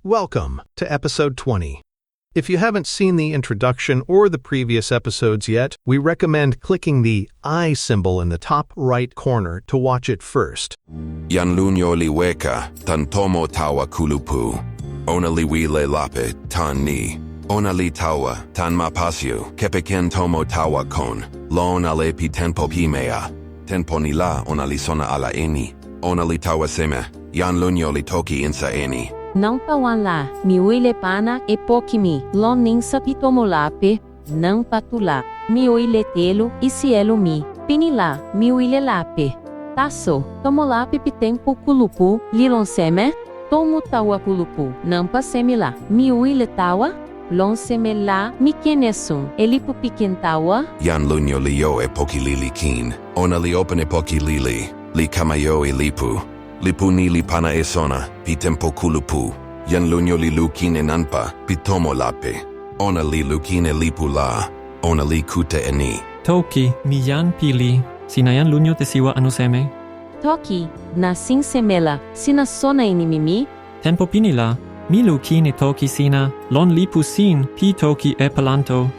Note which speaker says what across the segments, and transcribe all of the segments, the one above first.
Speaker 1: Welcome to episode 20. If you haven't seen the introduction or the previous episodes yet, we recommend clicking the I symbol in the top right corner to watch it first.
Speaker 2: Yanlunyo liweka, tan tomo tawa kulupu. Ona liwile lape, tan ni. Ona li tawa, tan mapasyo, kepeken tomo tawa kon. Lon ale pi tempo pimea. Tempo nila ona li sona ala eni. Ona li tawa seme, yanlunyo li toki insa eni.
Speaker 3: Não tawan la, miuile pana e pokimi, lon ninsa pitomolape, não patula, miuile telo e cielo mi, pinila, miuile lape. Tasso, tomolape pitempo kulupu, lilon seme, tomo tawa kulupu, nampa semila, miuile tawa, lon semela, mikenesun, elipu pikentawa.
Speaker 2: Yan lunyo liyo e poki lili kin, ona li opene poki lili, li kamayo e lipu. Lipu ni li pana e sona, pi tempo kulupu. Yan lunyo li lukine nanpa, pi tomo lape. Ona li lukine lipu la, ona li kute eni.
Speaker 4: Toki, mi yan pili, sina yan lunyo te siwa anuseme.
Speaker 3: Toki, nasin semela, sina sona inimimi.
Speaker 4: Tempo pinila, mi lukine toki sina, lon lipu sin, pi toki Esperanto.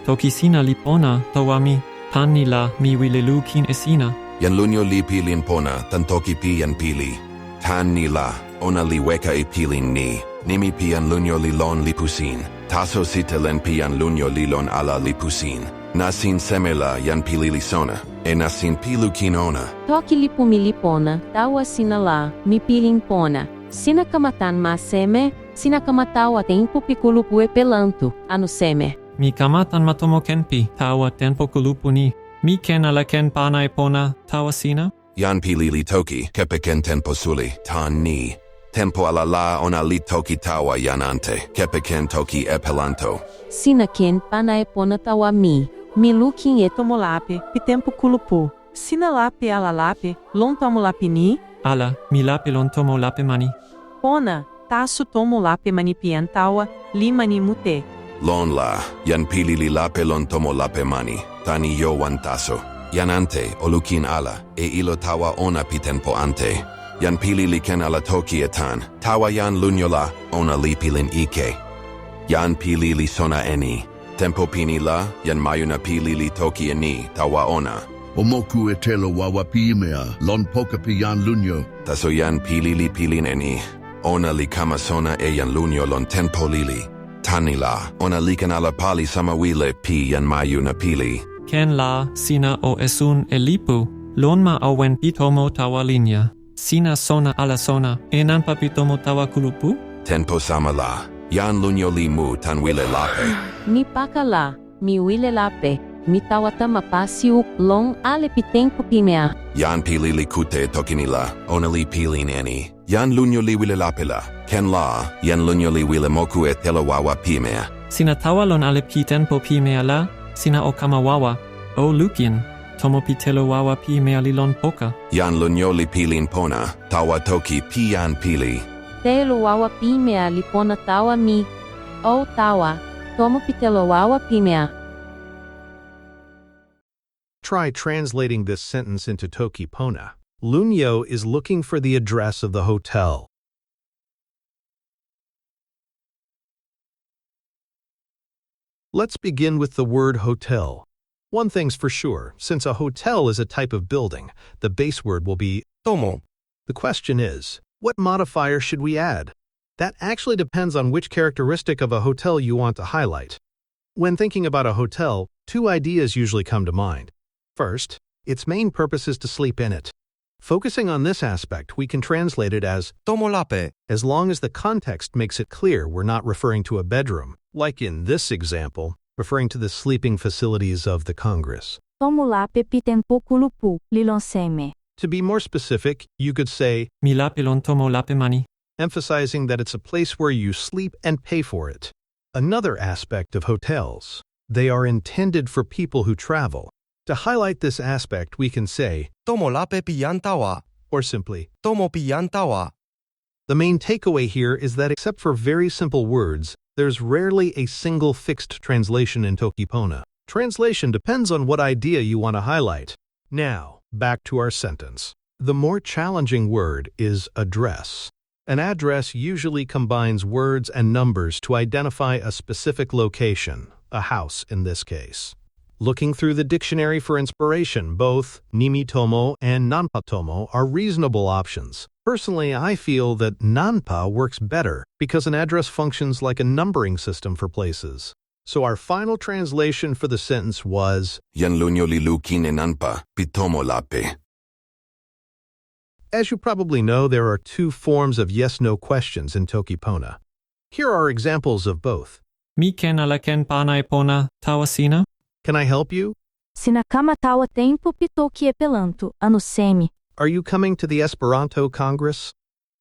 Speaker 4: Toki sina lipona, tawami, panila, mi wile lukin esina.
Speaker 2: Yan lunyo li pilin pona, tan toki pi yan pili. Tan ni la, ona li weka e pilin ni. Nimi pi yan lunyo li lon lipusin. Taso sitelen pi yan lunyo li lon ala lipusin. Nasin semela yan pili li sona. E nasin pilu kinona.
Speaker 3: Toki lipu mi lipona, tawa sina la, mi pilin pona. Sina kamatan ma seme, sina kamatawa tempo pikulupu e pelanto, anuseme.
Speaker 4: Mi kamatan matomo kenpi, tawa tempo kulupu ni. Mi ken ala ken pana e pona, tawa sina?
Speaker 2: Yan pili li toki, kepeken tempo suli, tan ni. Tempo ala la ona li toki tawa yanante, kepeken toki epelanto.
Speaker 3: Sina ken pana e pona tawa mi. Mi lukin e
Speaker 5: Tomolape, pitempo kulupu. Sina lape ala lape, lon tomolape ni.
Speaker 4: Ala, mi lape lon tomo lape mani.
Speaker 5: Pona, tasso tomolape mani piantawa, li mani mute.
Speaker 2: Lon la, yan pili li lape lon tomo lape mani, tani yo wan taso. Yan ante, olukin ala, e ilo tawa ona pi tempo ante. Yan pili li ken ala toki etan, tawa yan lunyo la, ona li pilin ike. Yan pili li sona eni. Tempo pini la, yan mayuna pili li toki eni, tawa ona.
Speaker 6: Omoku e telo wawa piimea, lon poka pi yan lunyo.
Speaker 2: Taso yan pili li pilin eni. Ona li kama sona e yan lunyo lon tempo lili. Tani la, ona likan ala pali samawile pi yan mayuna pili.
Speaker 4: Ken la, sina o esun e lipu, lon ma awen pitomo tawa linya. Sina sona ala sona, e nanpa pitomo tawa kulupu?
Speaker 2: Tempo sama la, yan lunyo li mu tan wile lape.
Speaker 3: mi paka la, mi wile lape. Mi tawa tama pasiu, lon ale pitempo pimea.
Speaker 2: Yan pili li kute tokini la, ona li pilin eni. Yan lunyo li wile lape la, ken la, yan lunyo li wile moku e telo wawa pimea.
Speaker 4: Sina tawa lon ale pi tempo pi mea la, sina o kama wawa, o lukin, tomo pi telo wawa pi mea li lon poka.
Speaker 2: Yan lunyo li pilin pona, tawa toki pi yan pili.
Speaker 3: Telo wawa pimea lipona tawa mi. O tawa, tomo pitelo wawa pimea.
Speaker 1: Try translating this sentence into Toki Pona. Lunyo is looking for the address of the hotel. Let's begin with the word hotel. One thing's for sure, since a hotel is a type of building, the base word will be tomo. The question is, what modifier should we add? That actually depends on which characteristic of a hotel you want to highlight. When thinking about a hotel, two ideas usually come to mind. First, its main purpose is to sleep in it. Focusing on this aspect, we can translate it as tomolape, as long as the context makes it clear we're not referring to a bedroom, like in this example, referring to the sleeping facilities of the Congress.
Speaker 7: Tomolape pitempo kulupu, lilon seme.
Speaker 1: To be more specific, you could say,
Speaker 4: Mi lape lon tomo lape mani.
Speaker 1: emphasizing that it's a place where you sleep and pay for it. Another aspect of hotels, they are intended for people who travel. To highlight this aspect, we can say,
Speaker 8: Tomolape piyantawa,
Speaker 1: or simply,
Speaker 8: tomo piyantawa.
Speaker 1: The main takeaway here is that except for very simple words, there's rarely a single fixed translation in Toki Pona. Translation depends on what idea you want to highlight. Now, back to our sentence. The more challenging word is address. An address usually combines words and numbers to identify a specific location, a house in this case. Looking through the dictionary for inspiration, both nimitomo and nanpatomo are reasonable options. Personally, I feel that nanpa works better because an address functions like a numbering system for places. So our final translation for the sentence was
Speaker 2: Yan lunyo lilukin nanpa, pitomo lape.
Speaker 1: As you probably know, there are two forms of yes-no questions in Tokipona. Here are examples of both.
Speaker 4: Mi ken ala ken pana e pona tawa sina?
Speaker 1: Can I help you?
Speaker 7: Sinakama tawa tempo pitoki epelanto, ano semi.
Speaker 1: Are you coming to the Esperanto Congress?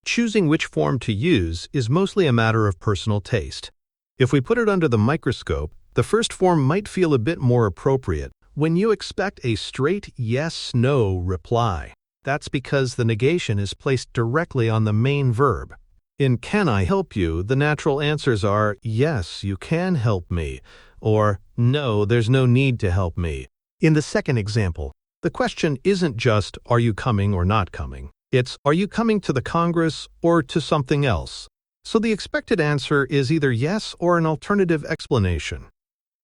Speaker 1: Choosing which form to use is mostly a matter of personal taste. If we put it under the microscope, the first form might feel a bit more appropriate when you expect a straight yes-no reply. That's because the negation is placed directly on the main verb. In Can I help you, the natural answers are yes, you can help me, or no, there's no need to help me. In the second example, the question isn't just are you coming or not coming. It's are you coming to the Congress or to something else? So the expected answer is either yes or an alternative explanation.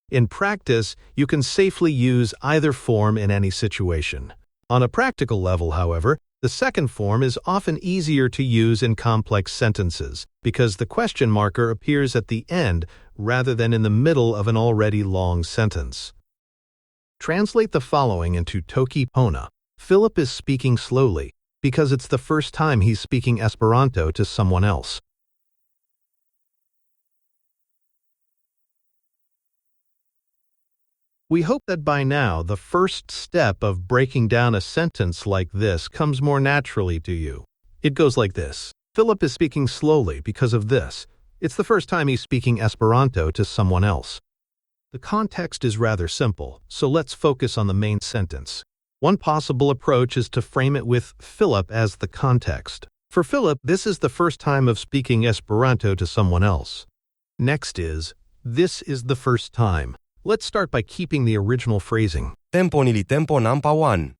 Speaker 1: In practice, you can safely use either form in any situation. On a practical level, however, the second form is often easier to use in complex sentences because the question marker appears at the end rather than in the middle of an already long sentence. Translate the following into Toki Pona. Philip is speaking slowly because it's the first time he's speaking Esperanto to someone else. We hope that by now the first step of breaking down a sentence like this comes more naturally to you. It goes like this. Philip is speaking slowly because of this. It's the first time he's speaking Esperanto to someone else. The context is rather simple, so let's focus on the main sentence. One possible approach is to frame it with Philip as the context. For Philip, this is the first time of speaking Esperanto to someone else. Next is, this is the first time. Let's start by keeping the original phrasing.
Speaker 8: Tempo nili tempo nampa wan.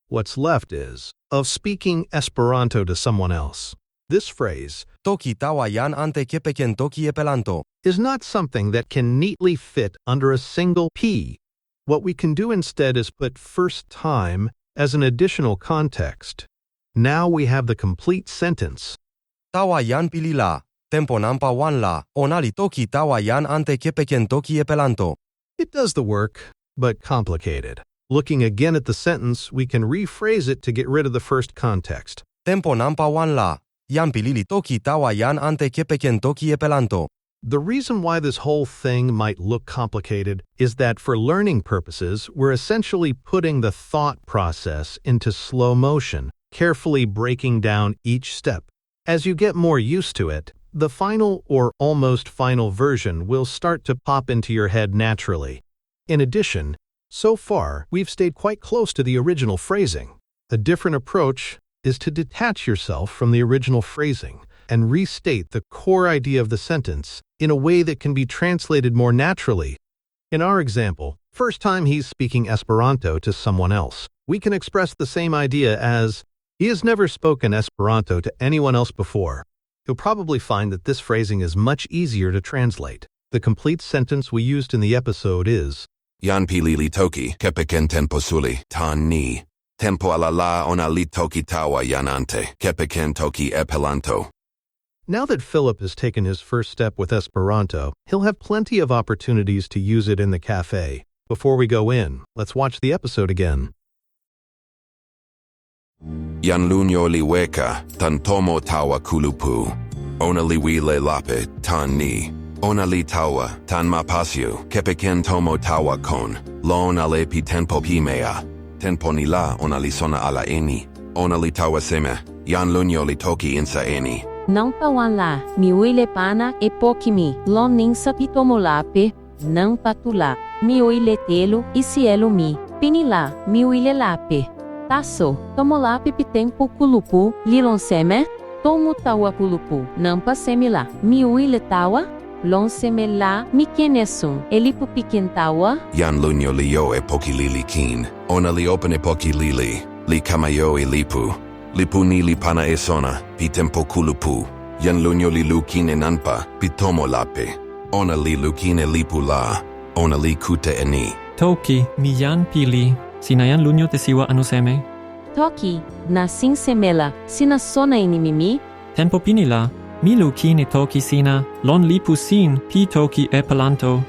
Speaker 1: What's left is, of speaking Esperanto to someone else. This phrase,
Speaker 8: Toki tawa yan ante kepeken toki epelanto.
Speaker 1: is not something that can neatly fit under a single P. What we can do instead is put first time as an additional context. Now we have the complete sentence.
Speaker 8: Tawa yan pili la, tempo nampa wan la, onali toki tawa yan ante kepeken toki epelanto.
Speaker 1: It does the work, but complicated. Looking again at the sentence, we can rephrase it to get rid of the first context.
Speaker 8: Tempo nampa wan la, yan pilili toki tawa yan ante kepeken toki epelanto.
Speaker 1: The reason why this whole thing might look complicated is that for learning purposes, we're essentially putting the thought process into slow motion, carefully breaking down each step. As you get more used to it, the final or almost final version will start to pop into your head naturally. In addition, so far, we've stayed quite close to the original phrasing. A different approach is to detach yourself from the original phrasing and restate the core idea of the sentence in a way that can be translated more naturally. In our example, first time he's speaking Esperanto to someone else, we can express the same idea as, he has never spoken Esperanto to anyone else before. You'll probably find that this phrasing is much easier to translate. The complete sentence we used in the episode is,
Speaker 2: Yan pilili toki, kepeken tempo suli, tan ni. Tempo ala la ona li toki tawa yan ante, kepeken toki epelanto.
Speaker 1: Now that Philip has taken his first step with Esperanto, he'll have plenty of opportunities to use it in the cafe. Before we go in, let's watch the episode again.
Speaker 2: Yan lunyo liweka, tan tomo tawa kulupu. Ona liwile lape, tan ni. Ona li tawa, tan mapasio, kepeken tomo tawa kon. Lon ale pi tempo pimea. Tempo ni la ona li sona ala eni. Ona li tawa seme, yan lunyo li toki insa eni.
Speaker 3: Não pawan la, mi uile pana e pokimi, lon ninsa pitomolape, não patula. Mi uile telo e cielo mi, pinila, mi uile lape. Tasso, tomolape pitempo kulupu, lilon seme, tomu tawa kulupu, nampa semila, mi uile tawa, lon seme la, mi kenesun, elipu piken tawa.
Speaker 2: Yan lunyo liyo e poki lili kin. Ona li open e poki lili, li kamayo e lipu. Lipu ni li pana e sona, pi tempo kulupu. Yan lunyo li lukine nanpa, pitomo lape. Ona li lukine lipu la, ona li kute eni.
Speaker 4: Toki, mi jan pili, sina jan lunyo te siwa anu seme?
Speaker 3: Toki, nasin semela, sina sona ini mimi?
Speaker 4: Tempo pinila, mi lukine toki sina, lon lipu sin, pi toki Esperanto.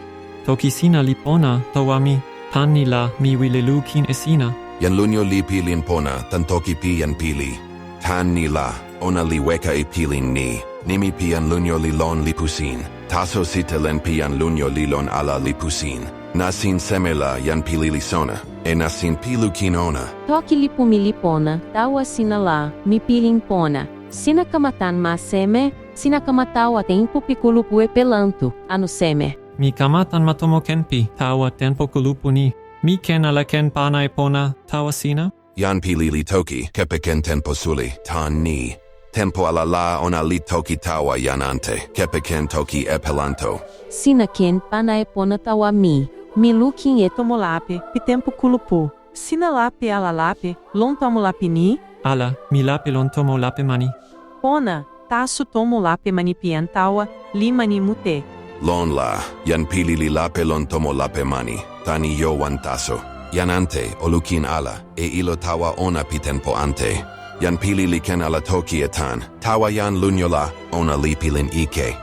Speaker 4: Toki sina lipona, tawami, panila, mi wile lukin esina.
Speaker 2: Yan lunyo li pilin pona, tan toki pi yan pili. Tan ni la, ona li weka e pilin ni. Nimi pi yan lunyo li lon lipusin. Taso sitelen pi yan lunyo li lon ala lipusin. Nasin semela yan pili li sona. E nasin pilu kinona.
Speaker 3: Toki lipu mi lipona, tawa sina la, mi pilin pona. Sina kamatan ma seme, sina kamatawa tempo pikulupu Esperanto, anu seme.
Speaker 4: Mi kamatan matomo kenpi, tawa tempo kulupu ni. Mi ken ala ken pana e pona, tawa sina?
Speaker 2: Yan pili li toki, kepeken tempo suli, tan ni. Tempo ala la ona li toki tawa yan ante, kepeken toki Esperanto.
Speaker 3: Sina ken pana e pona tawa mi. Mi lukin e
Speaker 5: Tomolape, pitempo kulupu. Sina lape ala lape, lon tomolape ni.
Speaker 4: Ala, mi lape lon tomo lape mani.
Speaker 5: Pona, tasu tomolape mani piantawa, li mani mute.
Speaker 2: Lon la, yan pili li lape lon tomo lape mani, tani yo wan taso. Yan ante, olukin ala, e ilo tawa ona pitempo ante. Yan pili li ken ala toki etan, tawa yan lunyola, ona li pilin ike.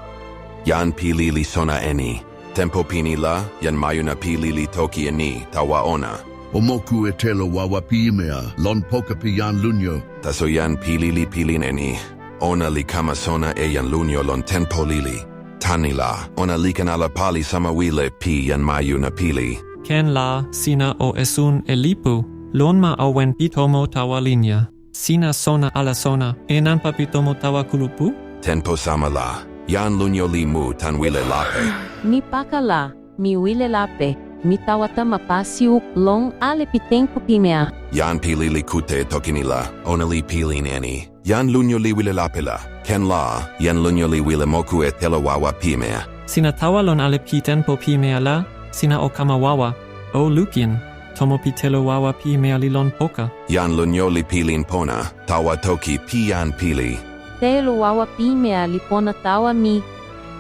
Speaker 2: Yan pili li sona eni. Tempo pini la, yan mayuna pili li toki eni, tawa ona.
Speaker 6: Omoku e telo wawa piimea, lon poka pi yan lunyo.
Speaker 2: Taso yan pili li pilin eni. Ona li kama sona e yan lunyo lon tempo lili. Tani la, ona li ken ala pali samawile pi yan mayuna pili.
Speaker 4: Ken la, sina o esun e lipu, lon ma awen pitomo tawa linia. Sina sona ala sona, e nanpa pitomo tawa kulupu?
Speaker 2: Tempo sama la, yan lunyo li mu tan wile lape.
Speaker 3: Mi paka la, mi wile lape. Mi tawa tama pasiu, long ale pitempo pimea.
Speaker 2: Yan pili li kute tokini la, ona li pilin eni. Yan lunyo li wile lape la, ken la, yan lunyo li wile moku e telo wawa pimea.
Speaker 4: Sina tawa lon ale pi tempo pi mea la, sina o kama wawa, o lukin, tomo pi telo wawa pi mea li lon poka.
Speaker 2: Yan lunyo li pilin pona, tawa toki pi yan pili.
Speaker 3: Telo wawa pimea lipona tawa mi.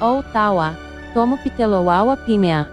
Speaker 3: O tawa, tomo pitelo wawa pimea.